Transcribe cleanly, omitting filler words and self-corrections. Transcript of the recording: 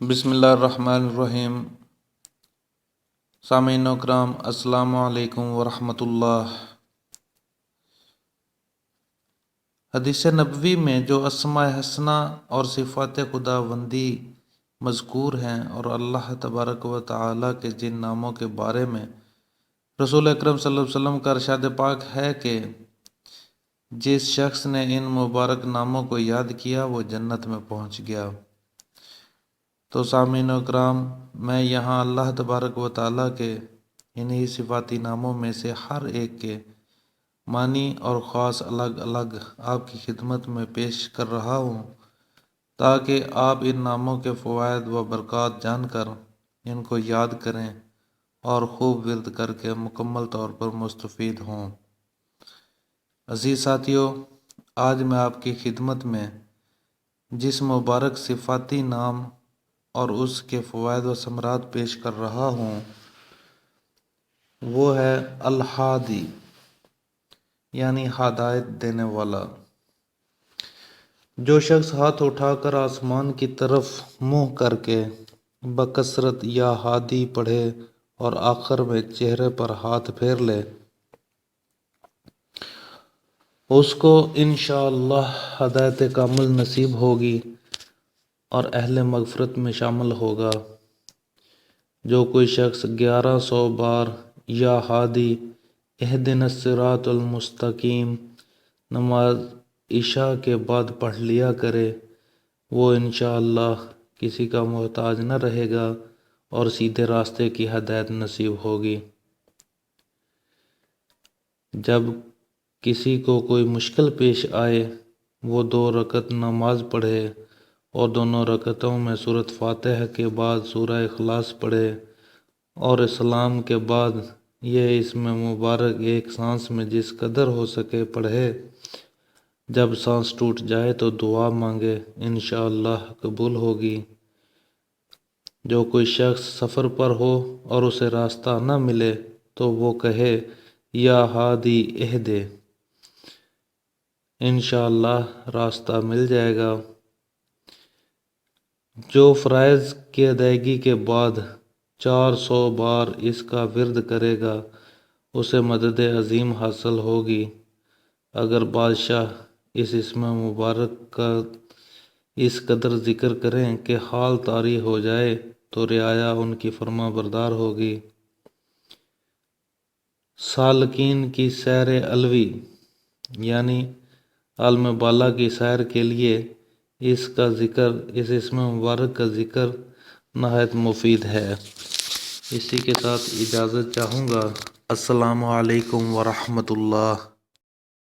بسم اللہ الرحمن الرحیم۔ سامعین اکرام، السلام علیکم ورحمۃ اللہ۔ حدیث نبوی میں جو اسماء حسنہ اور صفات خداوندی مذکور ہیں اور اللہ تبارک و تعالیٰ کے جن ناموں کے بارے میں رسول اکرم صلی اللہ علیہ وسلم کا ارشاد پاک ہے کہ جس شخص نے ان مبارک ناموں کو یاد کیا وہ جنت میں پہنچ گیا، تو سامعین اکرام، میں یہاں اللہ تبارک و تعالیٰ کے انہی صفاتی ناموں میں سے ہر ایک کے معنی اور خاص الگ الگ آپ کی خدمت میں پیش کر رہا ہوں تاکہ آپ ان ناموں کے فوائد و برکات جان کر ان کو یاد کریں اور خوب ورد کر کے مکمل طور پر مستفید ہوں۔ عزیز ساتھیو، آج میں آپ کی خدمت میں جس مبارک صفاتی نام اور اس کے فوائد و ثمرات پیش کر رہا ہوں وہ ہے الہادی، یعنی ہدایت دینے والا۔ جو شخص ہاتھ اٹھا کر آسمان کی طرف منہ کر کے بکثرت یا ہادی پڑھے اور آخر میں چہرے پر ہاتھ پھیر لے، اس کو انشاءاللہ ہدایت کامل نصیب ہوگی اور اہل مغفرت میں شامل ہوگا۔ جو کوئی شخص 1100 بار یا ہادی اہدنا الصراط المستقیم نماز عشاء کے بعد پڑھ لیا کرے، وہ انشاءاللہ کسی کا محتاج نہ رہے گا اور سیدھے راستے کی ہدایت نصیب ہوگی۔ جب کسی کو کوئی مشکل پیش آئے، وہ 2 رکعت نماز پڑھے اور دونوں رکعتوں میں سورۃ فاتحہ کے بعد سورہ اخلاص پڑھے اور اسلام کے بعد یہ اسم مبارک ایک سانس میں جس قدر ہو سکے پڑھے۔ جب سانس ٹوٹ جائے تو دعا مانگے، انشاءاللہ قبول ہوگی۔ جو کوئی شخص سفر پر ہو اور اسے راستہ نہ ملے تو وہ کہے یا ہادی اہدے، انشاءاللہ راستہ مل جائے گا۔ جو فرائض کی ادائیگی کے بعد 400 بار اس کا ورد کرے گا، اسے مدد عظیم حاصل ہوگی۔ اگر بادشاہ اس اسم مبارک کا اس قدر ذکر کریں کہ حال طاری ہو جائے تو رعایا ان کی فرما بردار ہوگی۔ سالکین کی سیر علوی، یعنی عالم بالا کی سیر کے لیے اس اسم مبارک کا ذکر نہایت مفید ہے۔ اسی کے ساتھ اجازت چاہوں گا۔ السلام علیکم ورحمۃ اللہ۔